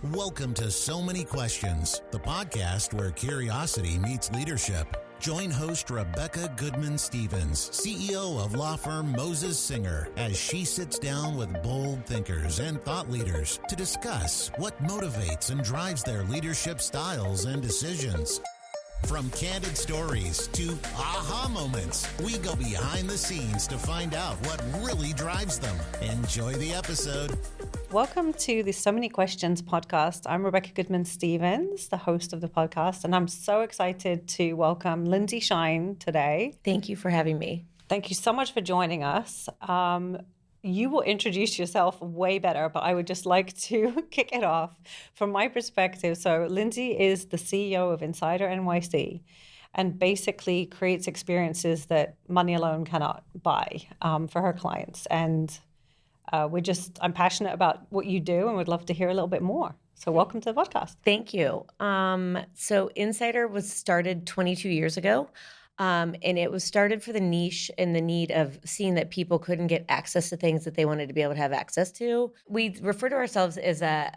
Welcome to So Many Questions, the podcast where curiosity meets leadership. Join host Rebecca Goodman-Stephens, CEO of law firm Moses Singer, as she sits down with bold thinkers and thought leaders to discuss what motivates and drives their leadership styles and decisions. From candid stories to aha moments, we go behind the scenes to find out what really drives them. Enjoy the episode. Welcome to the So Many Questions podcast. I'm Rebecca Goodman-Stephens, the host of the podcast, and I'm so excited to welcome Lindsi Shine today. Thank you for having me. Thank you so much for joining us. You will introduce yourself way better, but I would just like to kick it off from my perspective. So Lindsi is the CEO of Insider NYC and basically creates experiences that money alone cannot buy for her clients. And I'm passionate about what you do and would love to hear a little bit more. So welcome to the podcast. Thank you. So Insider was started 22 years ago. And it was started for the niche and the need of seeing that people couldn't get access to things that they wanted to be able to have access to. We refer to ourselves as a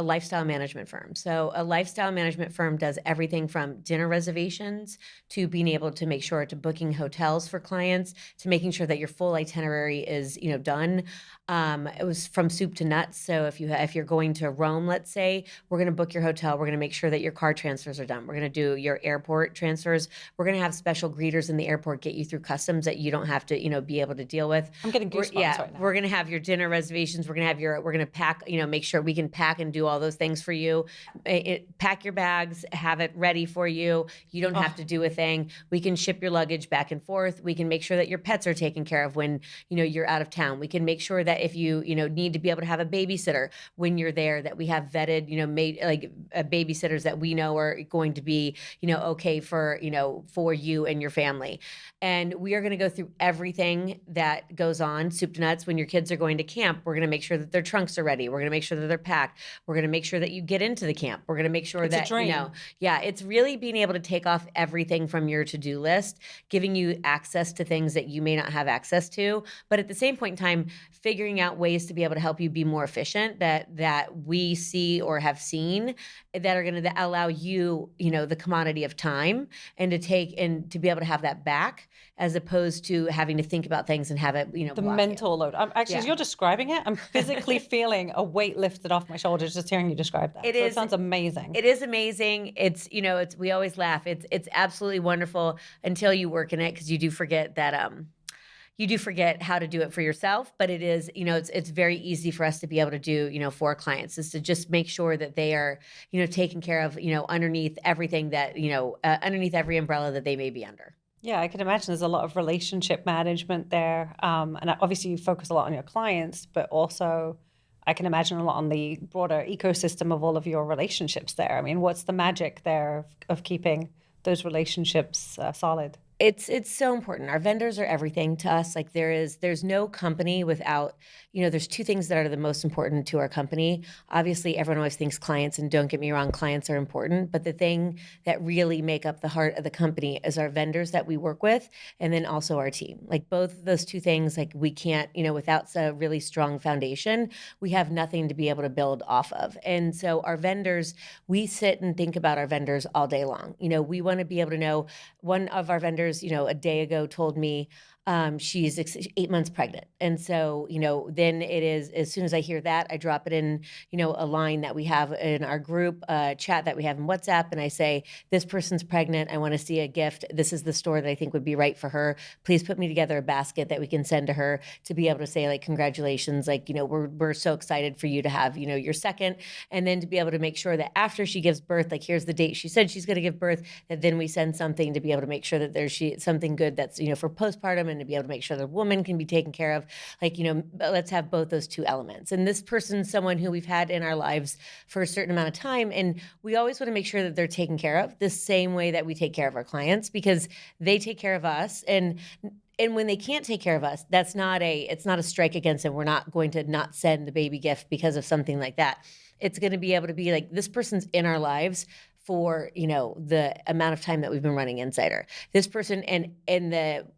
lifestyle management firm. So a lifestyle management firm does everything from dinner reservations to being able to make sure to booking hotels for clients to making sure that your full itinerary is, done. It was from soup to nuts. So if you're going to Rome, let's say, we're going to book your hotel. We're going to make sure that your car transfers are done. We're going to do your airport transfers. We're going to have special greeters in the airport get you through customs that you don't have to, be able to deal with. I'm getting goosebumps right now. We're going to have your dinner reservations. We're going to pack, make sure we can pack and do all those things for you. Pack your bags, have it ready for you. You don't have to do a thing. We can ship your luggage back and forth. We can make sure that your pets are taken care of when, you're out of town. We can make sure that if you, need to be able to have a babysitter when you're there, that we have vetted, babysitters that we know are going to be, okay for you and your family. And we are going to go through everything that goes on, soup to nuts. When your kids are going to camp, we're going to make sure that their trunks are ready. We're going to make sure that they're packed. We're going to make sure that you get into the camp. We're going to make sure it's that, it's really being able to take off everything from your to-do list, giving you access to things that you may not have access to. But at the same point in time, figuring out ways to be able to help you be more efficient that we see or have seen that are going to allow you, the commodity of time and to take and to be able to have that back as opposed to having to think about things and have it, the mental load. As you're describing it, I'm physically feeling a weight lifted off my shoulders just hearing you describe that. It sounds amazing. It is amazing. It's, we always laugh. It's absolutely wonderful until you work in it because you do forget that, you do forget how to do it for yourself, but it is, it's very easy for us to be able to do, for our clients is to just make sure that they are, taken care of, underneath everything that, underneath every umbrella that they may be under. Yeah, I can imagine there's a lot of relationship management there. And obviously you focus a lot on your clients, but also I can imagine a lot on the broader ecosystem of all of your relationships there. I mean, what's the magic there of keeping those relationships solid? It's so important. Our vendors are everything to us. Like there's no company without, there's two things that are the most important to our company. Obviously, everyone always thinks clients, and don't get me wrong, clients are important. But the thing that really make up the heart of the company is our vendors that we work with, and then also our team. Like both of those two things, like we can't, without a really strong foundation, we have nothing to be able to build off of. And so our vendors, we sit and think about our vendors all day long. We want to be able to know. One of our vendors, a day ago told me she's 8 months pregnant. And so, then it is, as soon as I hear that, I drop it in, a line that we have in our group chat that we have in WhatsApp. And I say, this person's pregnant. I want to see a gift. This is the store that I think would be right for her. Please put me together a basket that we can send to her to be able to say, like, congratulations. Like, we're so excited for you to have, your second. And then to be able to make sure that after she gives birth, like, here's the date she said she's going to give birth, that then we send something to be able to make sure that there's something good that's, for postpartum, and to be able to make sure the woman can be taken care of. Like, let's have both those two elements. And this person's someone who we've had in our lives for a certain amount of time. And we always want to make sure that they're taken care of the same way that we take care of our clients, because they take care of us. And when they can't take care of us, it's not a strike against them. We're not going to not send the baby gift because of something like that. It's going to be able to be like, this person's in our lives for, the amount of time that we've been running Insider. This person and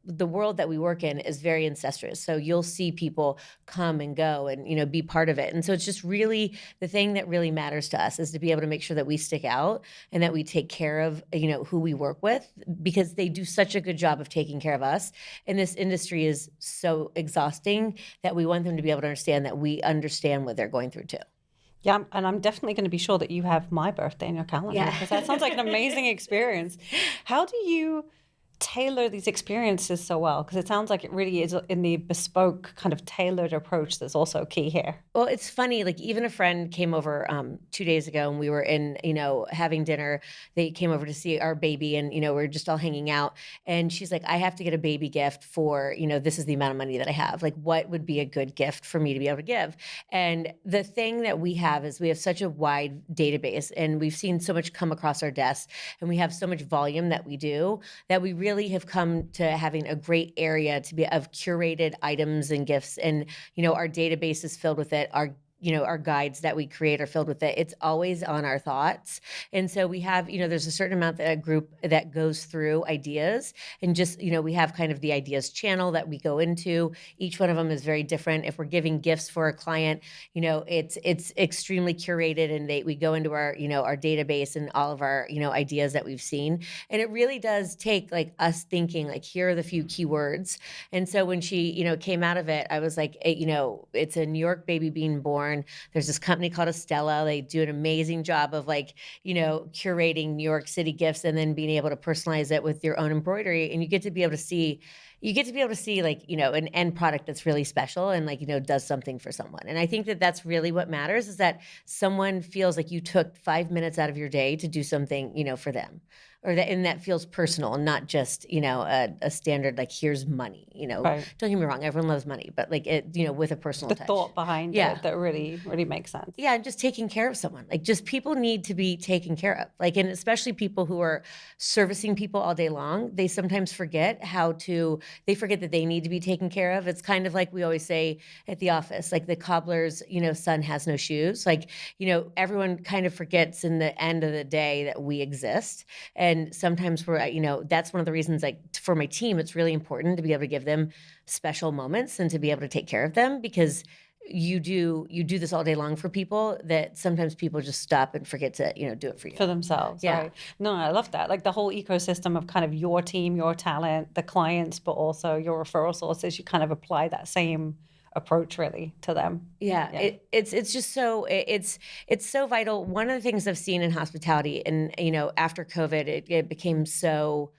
the world that we work in is very incestuous. So you'll see people come and go and, be part of it. And so it's just really the thing that really matters to us is to be able to make sure that we stick out and that we take care of, who we work with, because they do such a good job of taking care of us. And this industry is so exhausting that we want them to be able to understand that we understand what they're going through too. Yeah, and I'm definitely going to be sure that you have my birthday in your calendar, because that sounds like an amazing experience. How do you tailor these experiences so well? Because it sounds like it really is in the bespoke kind of tailored approach that's also key here. Well, it's funny, like even a friend came over 2 days ago and we were in, having dinner. They came over to see our baby and, we were just all hanging out. And she's like, I have to get a baby gift for, this is the amount of money that I have. Like, what would be a good gift for me to be able to give? And the thing that we have is we have such a wide database and we've seen so much come across our desks and we have so much volume that we do that we really have come to having a great area to be of curated items and gifts. And, our database is filled with it. Our guides that we create are filled with it. It's always on our thoughts. And so we have, there's a certain amount that a group that goes through ideas and just, we have kind of the ideas channel that we go into. Each one of them is very different. If we're giving gifts for a client, it's extremely curated and we go into our, our database and all of our, ideas that we've seen. And it really does take like us thinking like, here are the few keywords. And so when she, came out of it, I was like, it's a New York baby being born. There's this company called Estella. They do an amazing job of curating New York City gifts and then being able to personalize it with your own embroidery. And you get to be able to see an end product that's really special and does something for someone. And I think that that's really what matters, is that someone feels like you took 5 minutes out of your day to do something, for them. And that feels personal and not just, a standard, like, here's money, Right. Don't get me wrong. Everyone loves money, but with a personal touch. The thought behind it that really, really makes sense. Yeah. And just taking care of someone, just people need to be taken care of. And especially people who are servicing people all day long, they sometimes forget they forget that they need to be taken care of. It's kind of like we always say at the office, like the cobbler's, son has no shoes. Everyone kind of forgets in the end of the day that we exist. And sometimes that's one of the reasons, for my team, it's really important to be able to give them special moments and to be able to take care of them, because you do this all day long for people that sometimes people just stop and forget to, do it for you. For themselves. Yeah. Right? No, I love that. Like the whole ecosystem of kind of your team, your talent, the clients, but also your referral sources, you kind of apply that same approach really to them. Yeah. It's just so, it's so vital. One of the things I've seen in hospitality and, after COVID, it became so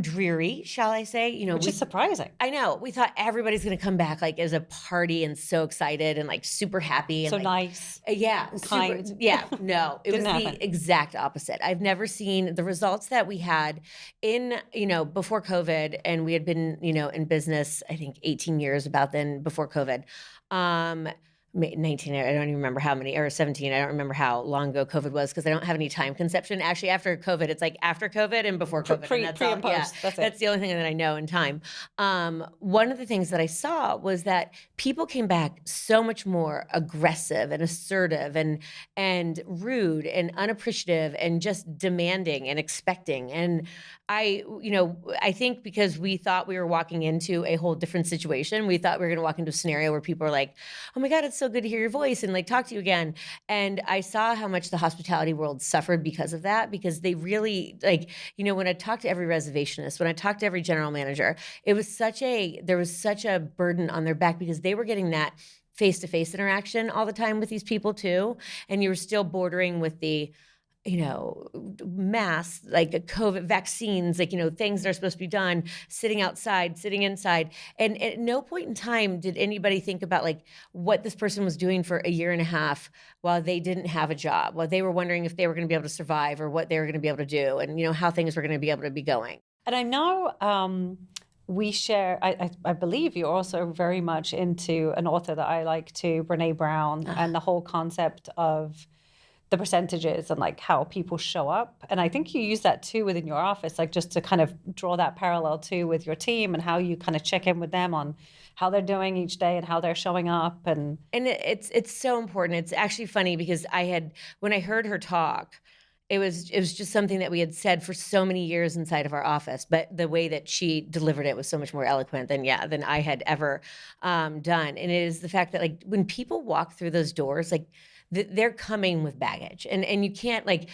dreary, shall I say? Which is surprising. I know. We thought everybody's going to come back as a party and so excited and super happy. And so nice. Yeah. And kind. Yeah. No, it was the exact opposite. I've never seen the results that we had in, before COVID, and we had been, in business, I think 18 years about then before COVID. 19, I don't even remember how many, or 17, I don't remember how long ago COVID was, because I don't have any time conception. Actually, after COVID, it's like after COVID and before COVID. Pre and post. Yeah, that's the only thing that I know in time. One of the things that I saw was that people came back so much more aggressive and assertive and rude and unappreciative and just demanding and expecting. And I think because we thought we were walking into a whole different situation, we thought we were going to walk into a scenario where people are like, oh my God, it's so good to hear your voice and talk to you again. And I saw how much the hospitality world suffered because of that, because they really when I talked to every reservationist, when I talked to every general manager, there was such a burden on their back, because they were getting that face-to-face interaction all the time with these people too. And you were still bordering with the masks, COVID vaccines, things that are supposed to be done, sitting outside, sitting inside. And at no point in time did anybody think about what this person was doing for a year and a half while they didn't have a job, while they were wondering if they were going to be able to survive or what they were going to be able to do, and, how things were going to be able to be going. And I know we share, I believe you're also very much into an author that I like too, Brene Brown, and the whole concept of the percentages and how people show up. And I think you use that too within your office, just to kind of draw that parallel too with your team and how you kind of check in with them on how they're doing each day and how they're showing up. And it's so important. It's actually funny because when I heard her talk, it was just something that we had said for so many years inside of our office, but the way that she delivered it was so much more eloquent than I had ever done. And it is the fact that like when people walk through those doors, like they're coming with baggage, and you can't like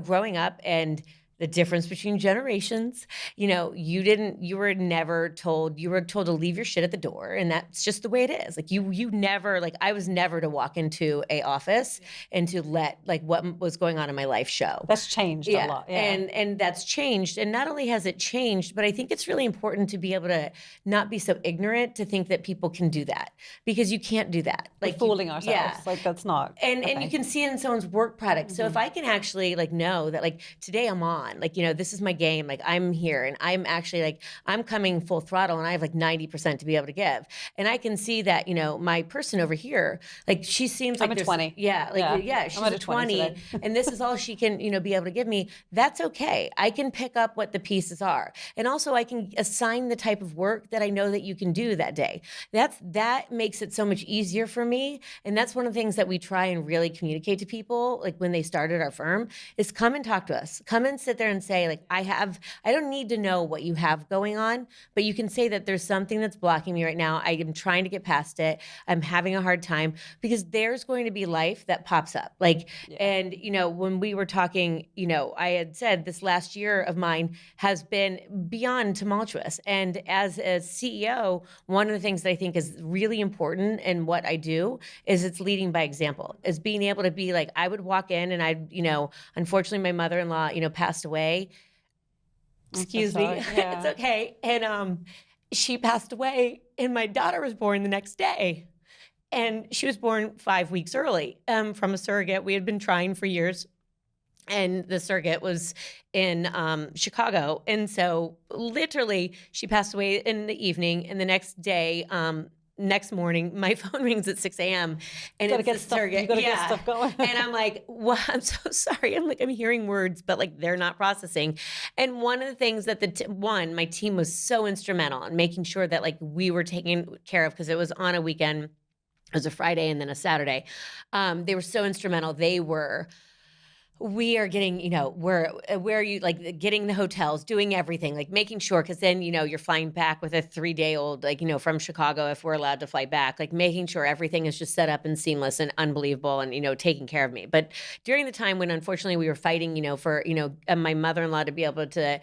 growing up and the difference between generations, you were never told, you were told to leave your shit at the door. And that's just the way it is. Like you never, like I was never to walk into a office and to let like what was going on in my life show. That's changed a lot. Yeah. And that's changed. And not only has it changed, but I think it's really important to be able to not be so ignorant to think that people can do that, because you can't do that. Like we're fooling ourselves. Yeah. Like that's not. And you can see it in someone's work product. So if I can actually like know that like today I'm on, like, this is my game. Like I'm here and I'm actually like, I'm coming full throttle and I have like 90% to be able to give. And I can see that, my person over here, like she seems like I'm a 20. Yeah. Like, yeah, she's a 20 and this is all she can, be able to give me. That's okay. I can pick up what the pieces are. And also I can assign the type of work that I know that you can do that day. That makes it so much easier for me. And that's one of the things that we try and really communicate to people, like when they started our firm, is come and talk to us. Come and sit there and say, like, I don't need to know what you have going on, but you can say that there's something that's blocking me right now. I am trying to get past it. I'm having a hard time, because there's going to be life that pops up. Like, and, when we were talking, I had said this last year of mine has been beyond tumultuous. And as a CEO, one of the things that I think is really important in what I do is it's leading by example, is being able to be like, I would walk in and unfortunately my mother-in-law, passed away. Excuse me. Yeah. It's okay. And she passed away and my daughter was born the next day. And she was born 5 weeks early from a surrogate. We had been trying for years. And the surrogate was in Chicago. And so literally she passed away in the evening. And the next day, next morning, my phone rings at 6 a.m. and it's the surrogate. You gotta get stuff going. And I'm like, well, I'm so sorry. I'm hearing words, but like they're not processing. And one of the things that my team was so instrumental in making sure that like we were taken care of, because it was on a weekend. It was a Friday and then a Saturday. They were so instrumental. We are getting, where are you, like getting the hotels, doing everything, like making sure, because then, you're flying back with a 3-day-old, like, from Chicago, if we're allowed to fly back, like making sure everything is just set up and seamless and unbelievable and, taking care of me. But during the time when, unfortunately, we were fighting, for, my mother-in-law to be able to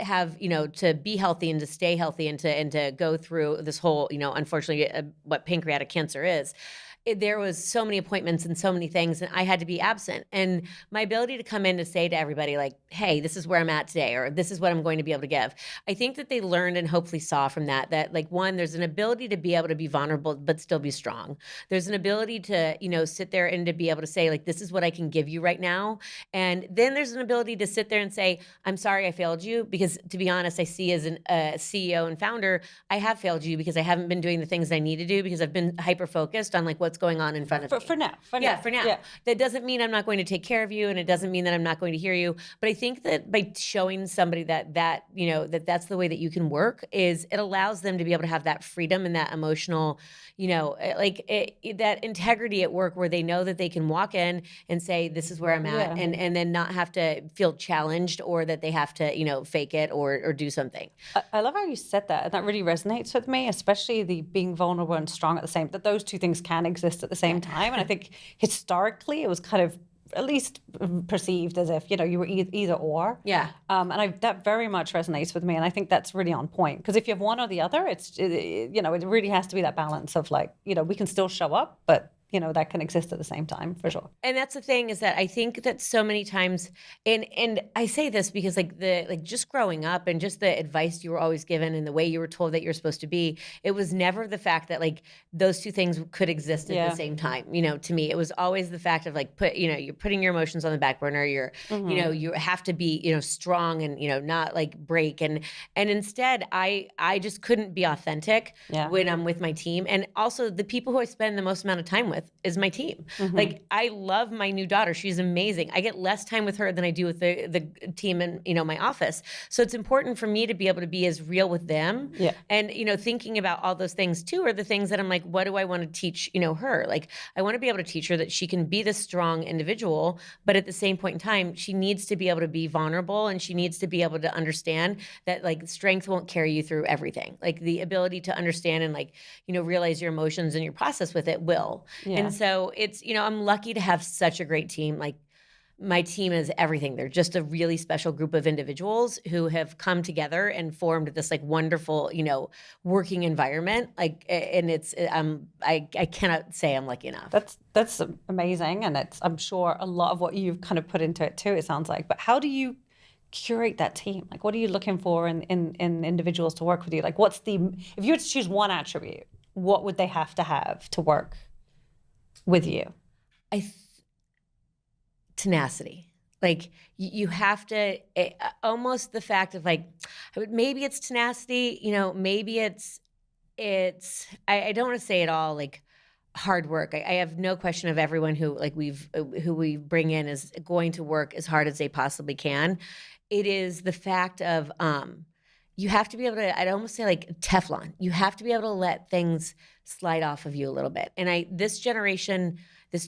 have, to be healthy and to stay healthy and to go through this whole, unfortunately, what pancreatic cancer is. There was so many appointments and so many things, and I had to be absent. And my ability to come in to say to everybody, like, hey, this is where I'm at today, or this is what I'm going to be able to give. I think that they learned and hopefully saw from that, like, one, there's an ability to be able to be vulnerable, but still be strong. There's an ability to, sit there and to be able to say, like, this is what I can give you right now. And then there's an ability to sit there and say, I'm sorry I failed you, because to be honest, I see as a CEO and founder, I have failed you because I haven't been doing the things I need to do, because I've been hyper-focused on like what's going on in front of me. For now. Yeah. That doesn't mean I'm not going to take care of you, and it doesn't mean that I'm not going to hear you. But I think that by showing somebody that that's the way that you can work, is it allows them to be able to have that freedom and that emotional, that integrity at work, where they know that they can walk in and say, this is where I'm at, and then not have to feel challenged, or that they have to, fake it or do something. I love how you said that, and that really resonates with me, especially the being vulnerable and strong at the same, that those two things can exist at the same time. And I think historically it was kind of at least perceived as if, you were either or. Yeah. And that very much resonates with me. And I think that's really on point, because if you have one or the other, it really has to be that balance of like, we can still show up, but that can exist at the same time, for sure. And that's the thing, is that I think that so many times, and I say this because just growing up and just the advice you were always given and the way you were told that you're supposed to be, it was never the fact that like those two things could exist at the same time. To me, it was always the fact of like, you're putting your emotions on the back burner. You're, you have to be, strong and, not like break. And instead I just couldn't be authentic when I'm with my team. And also the people who I spend the most amount of time with with is my team. Like, I love my new daughter. She's amazing. I get less time with her than I do with the team in, my office. So it's important for me to be able to be as real with them. Yeah. And, thinking about all those things too are the things that I'm like, what do I want to teach, her? Like, I want to be able to teach her that she can be this strong individual, but at the same point in time, she needs to be able to be vulnerable, and she needs to be able to understand that, like, strength won't carry you through everything. Like, the ability to understand and, like, realize your emotions and your process with it will. Yeah. And so it's, I'm lucky to have such a great team. Like, my team is everything. They're just a really special group of individuals who have come together and formed this, like, wonderful, working environment. Like, and it's, I cannot say I'm lucky enough. That's amazing. And it's, I'm sure, a lot of what you've kind of put into it too, it sounds like. But how do you curate that team? Like, what are you looking for in individuals to work with you? Like, if you had to choose one attribute, what would they have to work with you? Tenacity. Like, you have to, almost the fact of, like, maybe it's tenacity, maybe it's I don't want to say it all, like, hard work. I have no question of everyone who, like, who we bring in is going to work as hard as they possibly can. It is the fact of, you have to be able to, I'd almost say, like, Teflon. You have to be able to let things slide off of you a little bit. And this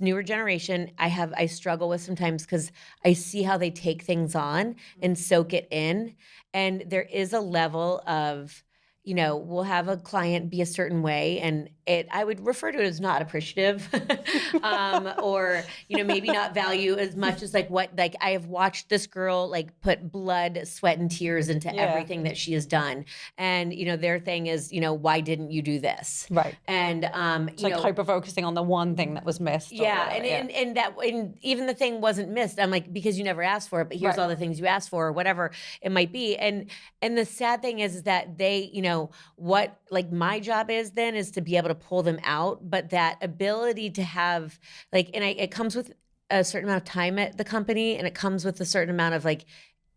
newer generation, I struggle with sometimes, because I see how they take things on and soak it in. And there is a level of, we'll have a client be a certain way, and I would refer to it as not appreciative, or, maybe not value as much as, like, what, like, I have watched this girl, like, put blood, sweat, and tears into everything that she has done. And, their thing is, why didn't you do this? Right. And, it's like hyper-focusing on the one thing that was missed. Yeah. And even the thing wasn't missed. I'm like, because you never asked for it, but here's all the things you asked for, or whatever it might be. And the sad thing is that they, what, like, my job is to be able to pull them out, but that ability to have, like, and it comes with a certain amount of time at the company, and it comes with a certain amount of, like,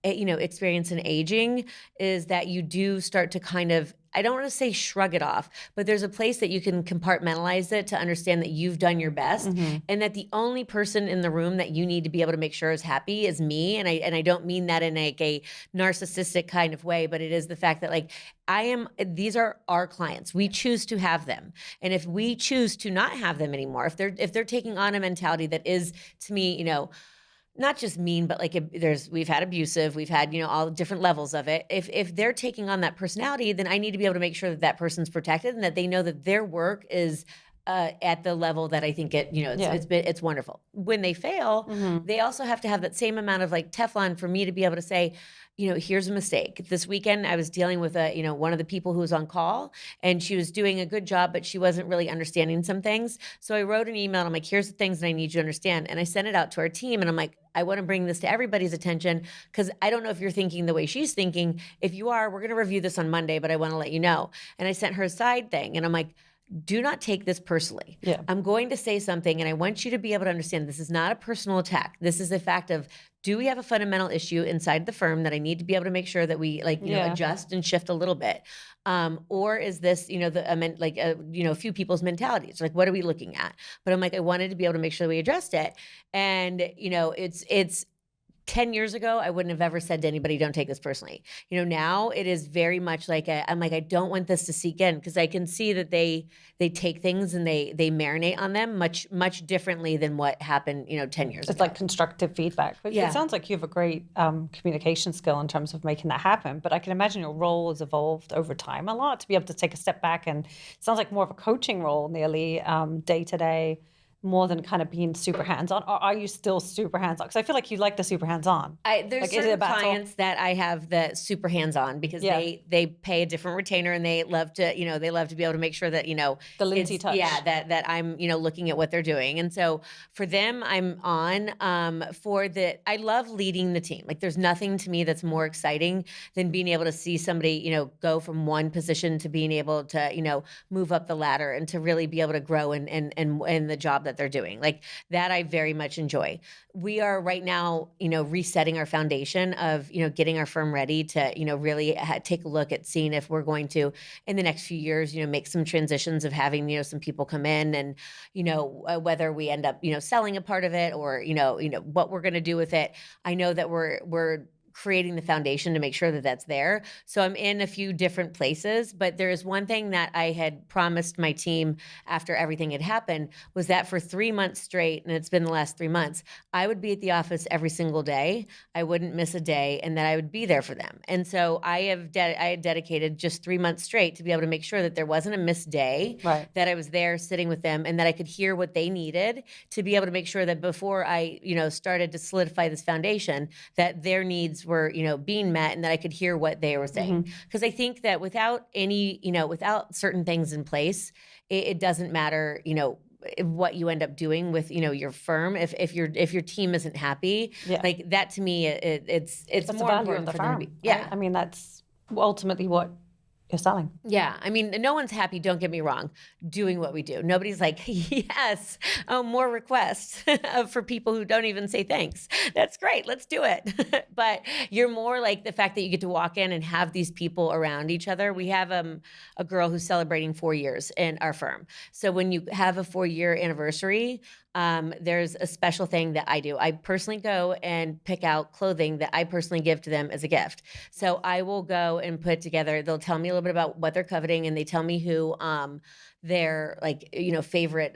experience in aging, is that you do start to kind of, I don't want to say shrug it off, but there's a place that you can compartmentalize it to understand that you've done your best, and that the only person in the room that you need to be able to make sure is happy is me. And I don't mean that in, like, a narcissistic kind of way, but it is the fact that, like, these are our clients. We choose to have them. And if we choose to not have them anymore, if they're taking on a mentality that is, to me, not just mean, but, like, we've had abusive, we've had, all different levels of it. If they're taking on that personality, then I need to be able to make sure that person's protected, and that they know that their work is at the level that I think it's wonderful. When they fail, they also have to have that same amount of, like, Teflon for me to be able to say, here's a mistake. This weekend, I was dealing with one of the people who was on call, and she was doing a good job, but she wasn't really understanding some things. So I wrote an email, and I'm like, here's the things that I need you to understand. And I sent it out to our team, and I'm like, I want to bring this to everybody's attention, because I don't know if you're thinking the way she's thinking. If you are, we're going to review this on Monday, but I want to let you know. And I sent her a side thing, and I'm like, do not take this personally. Yeah. I'm going to say something, and I want you to be able to understand this is not a personal attack. This is a fact of, do we have a fundamental issue inside the firm that I need to be able to make sure that we, like, adjust and shift a little bit? Or is this, a few people's mentalities? Like, what are we looking at? But I'm like, I wanted to be able to make sure we addressed it. And, it's 10 years ago, I wouldn't have ever said to anybody, don't take this personally. Now it is very much like, I'm like, I don't want this to seek in, because I can see that they take things and they marinate on them much, much differently than what happened, 10 years ago. It's like constructive feedback. But it sounds like you have a great communication skill in terms of making that happen. But I can imagine your role has evolved over time a lot to be able to take a step back, and it sounds like more of a coaching role nearly day to day, more than kind of being super hands-on? Or are you still super hands-on? Because I feel like you like the super hands-on. There's like, certain clients that I have the super hands-on, because they pay a different retainer, and they love to, they love to be able to make sure that, the Lindsi touch. Yeah, that I'm, looking at what they're doing. And so for them, I'm on. I love leading the team. Like, there's nothing to me that's more exciting than being able to see somebody, go from one position to being able to, move up the ladder, and to really be able to grow in the job that that they're doing. Like that I very much enjoy. We are right now, resetting our foundation of, getting our firm ready to, really take a look at seeing if we're going to, in the next few years, make some transitions of having, some people come in and, whether we end up, selling a part of it or, what we're going to do with it. I know that we're creating the foundation to make sure that that's there. So I'm in a few different places, but there is one thing that I had promised my team after everything had happened was that for 3 months straight, and it's been the last 3 months, I would be at the office every single day. I wouldn't miss a day, and that I would be there for them. And so I had dedicated just 3 months straight to be able to make sure that there wasn't a missed day, Right. that I was there sitting with them, and that I could hear what they needed to be able to make sure that before I, started to solidify this foundation, that their needs were, being met, and that I could hear what they were saying. Because I think that without any, without certain things in place, it doesn't matter, what you end up doing with, your firm. If your team isn't happy, like that to me, it's That's more the value important of the for them firm. to be. Yeah. Right? I mean, that's ultimately what you're selling. Yeah. I mean, no one's happy, don't get me wrong, doing what we do. Nobody's like, yes, more requests for people who don't even say thanks. That's great. Let's do it. But you're more like the fact that you get to walk in and have these people around each other. We have a girl who's celebrating 4 years in our firm. So when you have a 4-year anniversary, there's a special thing that I do. I personally go and pick out clothing that I personally give to them as a gift. So I will go and put together, they'll tell me a little bit about what they're coveting, and they tell me who their favorite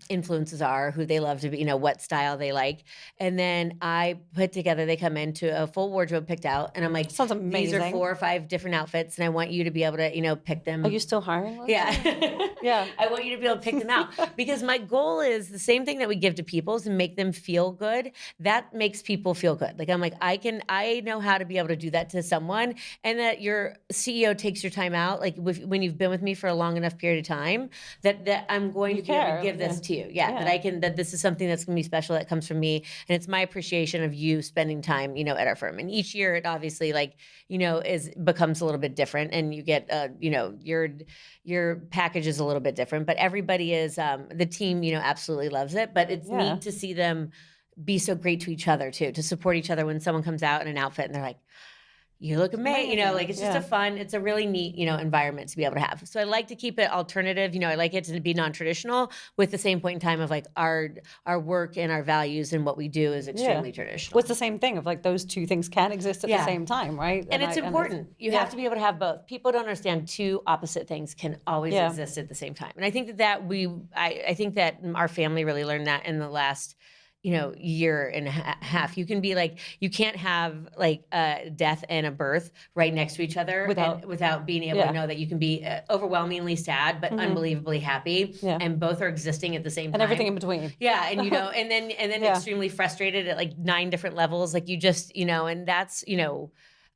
influences are, who they love to be, what style they like. And then I put together, they come into a full wardrobe picked out, and I'm like, Sounds amazing. these are 4 or 5 different outfits, and I want you to be able to, pick them. Are you still hiring? Yeah. Yeah. I want you to be able to pick them out because my goal is the same thing that we give to people is to make them feel good. That makes people feel good. Like I'm like, I know how to be able to do that to someone, and that your CEO takes your time out. Like when you've been with me for a long enough period of time, that I'm going to be able to give this to you. Yeah. That this is something that's going to be special that comes from me. And it's my appreciation of you spending time, at our firm. And each year it obviously becomes a little bit different, and you get, your package is a little bit different, but everybody is, the team, absolutely loves it, but it's neat to see them be so great to each other too, to support each other when someone comes out in an outfit and they're like, you look amazing, it's just it's a really neat, environment to be able to have. So I like to keep it alternative. I like it to be non-traditional with the same point in time of like our work and our values and what we do is extremely traditional. Well, it's the same thing of like those two things can exist at the same time, right? And it's important. You have to be able to have both. People don't understand two opposite things can always exist at the same time. And I think I think that our family really learned that in the last year and a half. You can be like, you can't have like a death and a birth right next to each other without being able to know that you can be overwhelmingly sad but unbelievably happy, and both are existing at the same time, and everything in between. Yeah, and and then extremely frustrated at like 9 different levels. Like you just and that's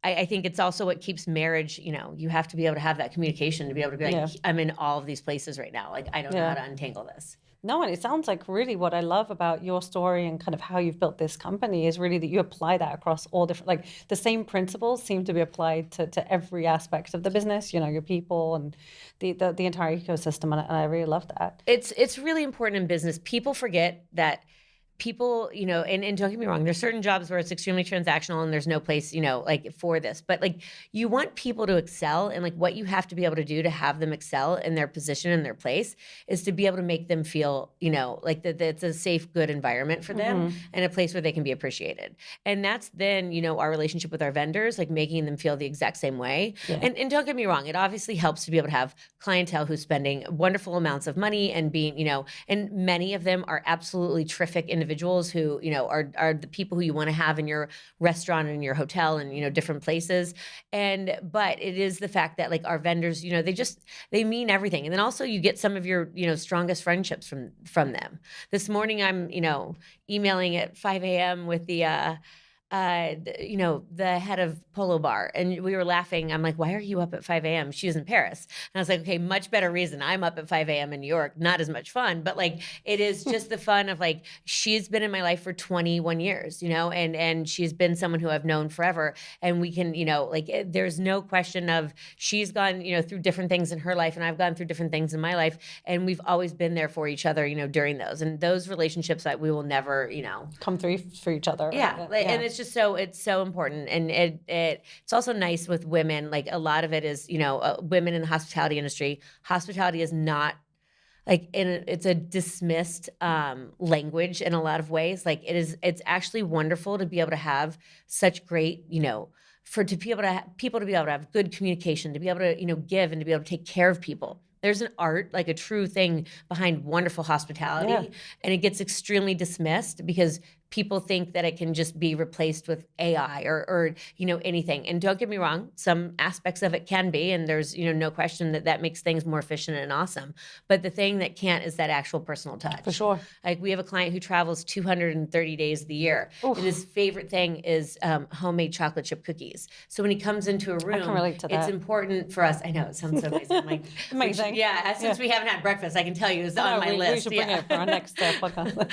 I think it's also what keeps marriage. You have to be able to have that communication to be able to be like, I'm in all of these places right now. Like I don't know how to untangle this. No, and it sounds like really what I love about your story and kind of how you've built this company is really that you apply that across all different, like the same principles seem to be applied to every aspect of the business, your people and the entire ecosystem. And I really love that. It's really important in business. People forget that people, and don't get me wrong, there's certain jobs where it's extremely transactional and there's no place, like for this, but like you want people to excel, and like what you have to be able to do to have them excel in their position and their place is to be able to make them feel, like that it's a safe, good environment for them and a place where they can be appreciated. And that's then, our relationship with our vendors, like making them feel the exact same way. Yeah. And don't get me wrong, it obviously helps to be able to have clientele who's spending wonderful amounts of money and being, and many of them are absolutely terrific individuals who, are the people who you want to have in your restaurant and your hotel and, different places. But it is the fact that like our vendors, they mean everything. And then also you get some of your, strongest friendships from them. This morning I'm, emailing at 5 a.m. with the the head of Polo Bar, and we were laughing. I'm like, why are you up at 5 a.m.? She was in Paris. And I was like, okay, much better reason. I'm up at 5 a.m. in New York. Not as much fun, but like, it is just the fun of like, she's been in my life for 21 years, and she's been someone who I've known forever. And we can, there's no question of she's gone, through different things in her life, and I've gone through different things in my life. And we've always been there for each other, during those. And those relationships that we will never, come through for each other. Yeah. And it's just it's so important. And it's also nice with women. Like a lot of it is, women in the hospitality industry. Hospitality is not it's a dismissed language in a lot of ways. Like it's actually wonderful to be able to have such great, people to be able to have good communication, to be able to, give and to be able to take care of people. There's an art, like a true thing behind wonderful hospitality, and it gets extremely dismissed because people think that it can just be replaced with AI or anything. And don't get me wrong, some aspects of it can be, and there's, no question that makes things more efficient and awesome. But the thing that can't is that actual personal touch. For sure. Like we have a client who travels 230 days of the year. Oof. And his favorite thing is homemade chocolate chip cookies. So when he comes into a room, I can relate to that. It's important for us. I know, it sounds so amazing. I'm like, amazing. Since we haven't had breakfast, I can tell you it's on my list. We should bring it for our next podcast.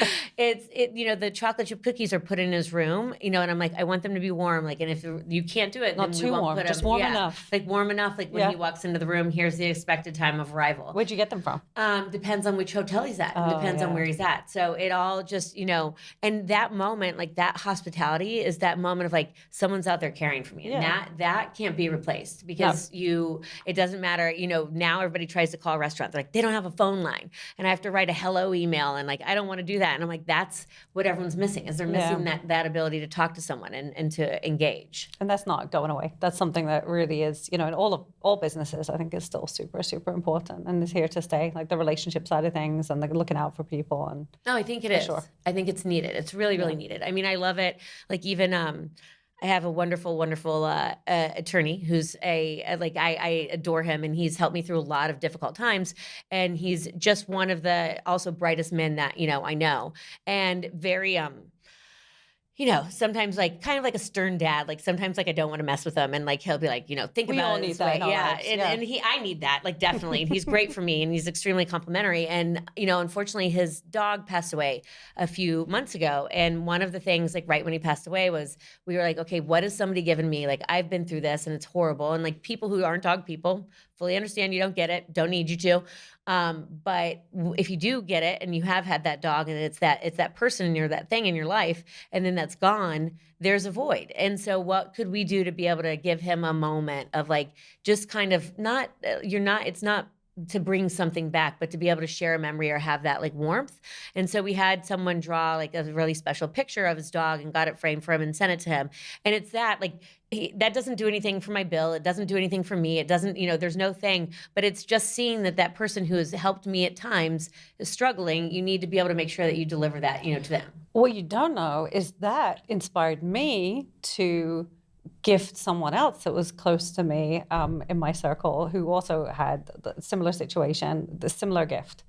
The chocolate chip cookies are put in his room, and I'm like, I want them to be warm. Like, and if you can't do it, not then too warm, just warm enough. Like warm enough. Like when he walks into the room, here's the expected time of arrival. Where'd you get them from? Depends on which hotel he's at. Depends on where he's at. So it all just, and that moment, like that hospitality is that moment of like someone's out there caring for me, and that can't be replaced because it doesn't matter. Now everybody tries to call restaurants. They're like, they don't have a phone line, and I have to write a hello email, and like I don't want to do that. And I'm like, that's what everyone's missing is they're missing that ability to talk to someone and to engage. And that's not going away. That's something that really is, in all businesses, I think is still super, super important and is here to stay, like the relationship side of things and like looking out for people. And no, I think it is. Sure. I think it's needed. It's really, really needed. I mean, I love it. Like even, I have a wonderful, wonderful attorney who's I adore him, and he's helped me through a lot of difficult times. And he's just one of the also brightest men that, I know, and very, sometimes like kind of like a stern dad. Like sometimes like I don't want to mess with him, and like he'll be like, think we about all it need this that way. And I need that, like definitely. And he's great for me, and he's extremely complimentary. And unfortunately, his dog passed away a few months ago. And one of the things, like right when he passed away, was we were like, okay, what has somebody given me? Like I've been through this, and it's horrible. And like people who aren't dog people fully understand you don't get it, don't need you to. But if you do get it and you have had that dog and it's that person or that thing in your life, and then that's gone, there's a void. And so what could we do to be able to give him a moment of like, just kind of it's not to bring something back, but to be able to share a memory or have that like warmth. And so we had someone draw like a really special picture of his dog and got it framed for him and sent it to him. And it's that like, that doesn't do anything for my bill. It doesn't do anything for me. It doesn't, there's no thing, but it's just seeing that person who has helped me at times is struggling. You need to be able to make sure that you deliver that, to them. What you don't know is that inspired me to gift someone else that was close to me in my circle who also had a similar situation, the similar gift.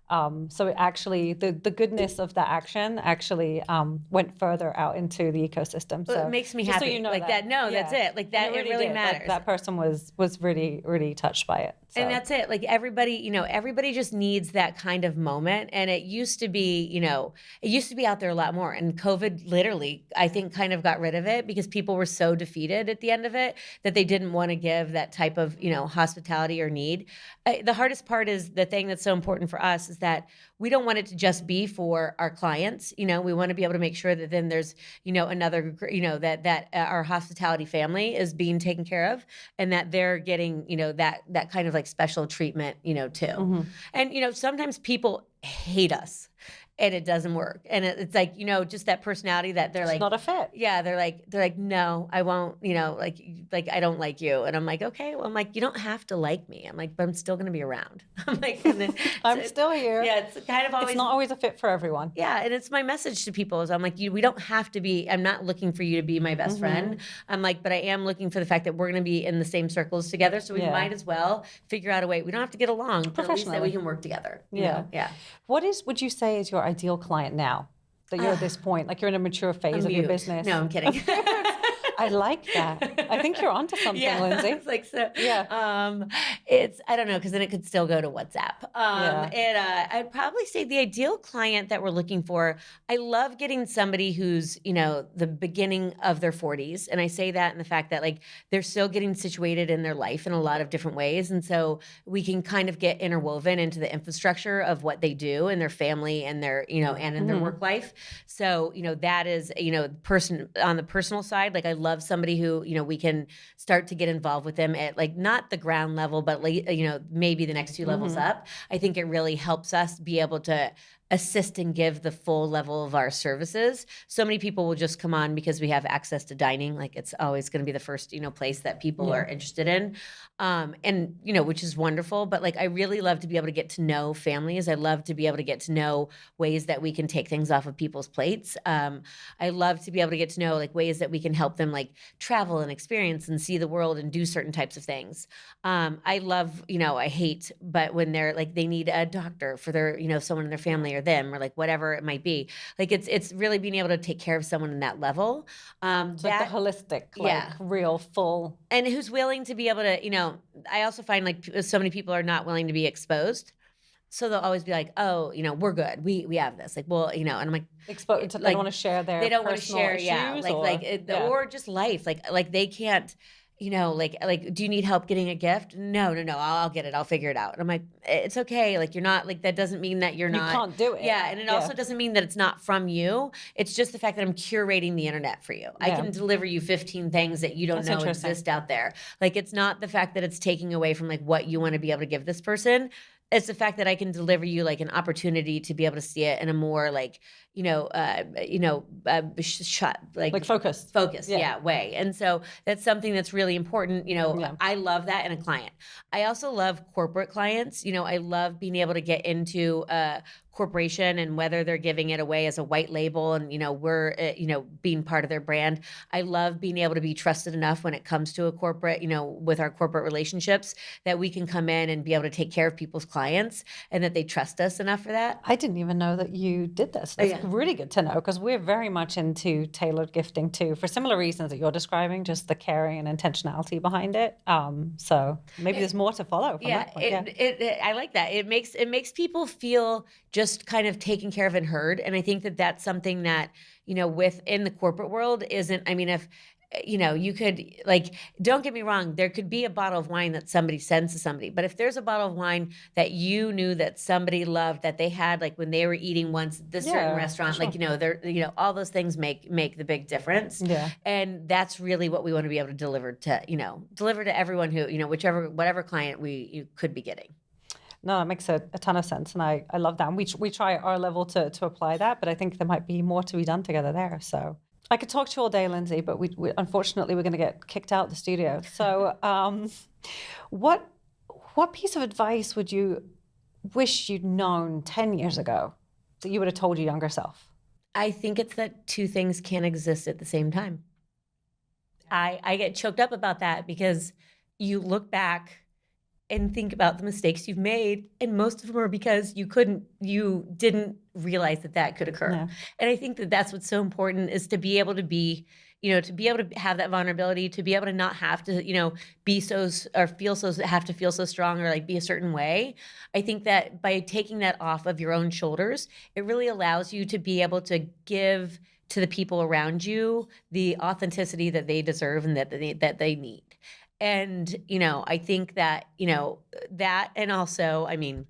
So it actually, the goodness of that action actually went further out into the ecosystem. Well, so it makes me happy. So like that. No, that's it. Like that, it really matters. That person was really, really touched by it. So. And that's it. Like everybody, everybody just needs that kind of moment. And it used to be, out there a lot more. And COVID literally, I think, kind of got rid of it because people were so defeated at the end of it that they didn't want to give that type of, hospitality or need. The hardest part is the thing that's so important for us is that we don't want it to just be for our clients. We want to be able to make sure that then there's, another, that our hospitality family is being taken care of and that they're getting, that kind of like special treatment, too. Mm-hmm. And, sometimes people hate us. And it doesn't work. And it's like, just that personality that they're it's like. Not a fit. Yeah, they're like, no, I won't, like I don't like you. And I'm like, okay, well, I'm like, you don't have to like me. I'm like, but I'm still going to be around. I'm like, and then, I'm still here. Yeah, it's kind of always. It's not always a fit for everyone. Yeah, and it's my message to people is I'm like, we don't have to be, I'm not looking for you to be my best friend. I'm like, but I am looking for the fact that we're going to be in the same circles together. So we might as well figure out a way. We don't have to get along, but at least that we can work together. Yeah. Yeah. What would you say is your ideal client now? that you're at this point? Like you're in a mature phase of your business? No, I'm kidding. I like that. I think you're onto something, Lindsi. It's like so. Yeah. It's I don't know, because then it could still go to WhatsApp. I'd probably say the ideal client that we're looking for. I love getting somebody who's the beginning of their 40s, and I say that in the fact that like they're still getting situated in their life in a lot of different ways, and so we can kind of get interwoven into the infrastructure of what they do and their family and their and in their work life. So that is person on the personal side. Like I love somebody who we can start to get involved with them at like not the ground level, but maybe the next 2 levels up. I think it really helps us be able to assist and give the full level of our services. So many people will just come on because we have access to dining. Like it's always going to be the first, place that people are interested in. And which is wonderful. But like, I really love to be able to get to know families. I love to be able to get to know ways that we can take things off of people's plates. I love to be able to get to know like ways that we can help them like travel and experience and see the world and do certain types of things. I love, I hate, but when they're like, they need a doctor for their, someone in their family or them or like whatever it might be. Like it's really being able to take care of someone in that level. Like the holistic, real full. And who's willing to be able to, I also find like so many people are not willing to be exposed. So they'll always be like, oh, we're good. We have this. Like, well, and I'm like, exposed. They don't want to share their they don't want to share, issues, or just life. Like they can't, like, do you need help getting a gift? No, I'll get it. I'll figure it out. And I'm like, it's okay. Like you're not like, that doesn't mean that you can't do it. Yeah. And it also doesn't mean that it's not from you. It's just the fact that I'm curating the internet for you. I can deliver you 15 things that you don't know exist out there. Like, it's not the fact that it's taking away from like what you want to be able to give this person. It's the fact that I can deliver you like an opportunity to be able to see it in a more like, focused way. And so that's something that's really important. I love that in a client. I also love corporate clients. I love being able to get into corporation and whether they're giving it away as a white label and we're being part of their brand. I love being able to be trusted enough when it comes to a corporate, with our corporate relationships, that we can come in and be able to take care of people's clients and that they trust us enough for that. I didn't even know that you did this. That's really good to know, because we're very much into tailored gifting too, for similar reasons that you're describing, just the caring and intentionality behind it. So maybe there's more to follow from that point. I like that. It makes people feel just kind of taken care of and heard. And I think that that's something that, within the corporate world isn't, I mean, if, you could like, don't get me wrong, there could be a bottle of wine that somebody sends to somebody, but if there's a bottle of wine that you knew that somebody loved, that they had, like when they were eating once at this certain restaurant, sure. Like, all those things make the big difference. Yeah. And that's really what we want to be able to deliver to everyone who, whatever client you could be getting. No, it makes a ton of sense, and I love that. And we try at our level to apply that, but I think there might be more to be done together there. So I could talk to you all day, Lindsi, but we unfortunately we're going to get kicked out of the studio. So what piece of advice would you wish you'd known 10 years ago that you would have told your younger self? I think it's that two things can't exist at the same time. I get choked up about that because you look back and think about the mistakes you've made, and most of them are because you didn't realize that could occur. Yeah. And I think that that's what's so important, is to be able to be, to be able to have that vulnerability, to be able to not have to, be so or feel so strong or like be a certain way. I think that by taking that off of your own shoulders, it really allows you to be able to give to the people around you the authenticity that they deserve and that they need. And, I think that, that, and also, I mean,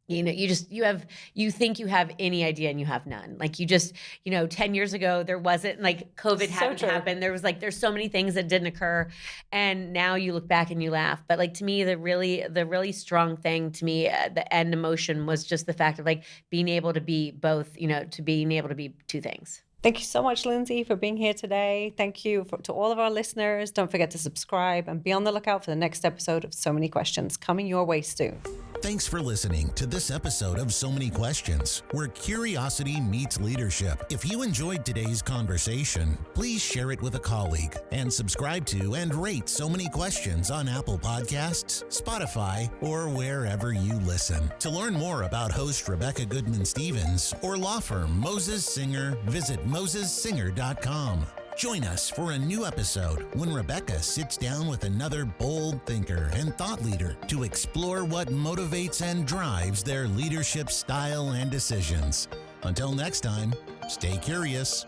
you think you have any idea and you have none. Like you just, 10 years ago, there wasn't like COVID hadn't happened. There was like, there's so many things that didn't occur. And now you look back and you laugh. But like, to me, the really strong thing to me, the end emotion was just the fact of like being able to be both, to being able to be two things. Thank you so much, Lindsi, for being here today. Thank you to all of our listeners. Don't forget to subscribe and be on the lookout for the next episode of So Many Questions coming your way soon. Thanks for listening to this episode of So Many Questions, where curiosity meets leadership. If you enjoyed today's conversation, please share it with a colleague and subscribe to and rate So Many Questions on Apple Podcasts, Spotify, or wherever you listen. To learn more about host Rebecca Goodman-Stephens or law firm Moses Singer, visit mosessinger.com. Join us for a new episode when Rebecca sits down with another bold thinker and thought leader to explore what motivates and drives their leadership style and decisions. Until next time, stay curious.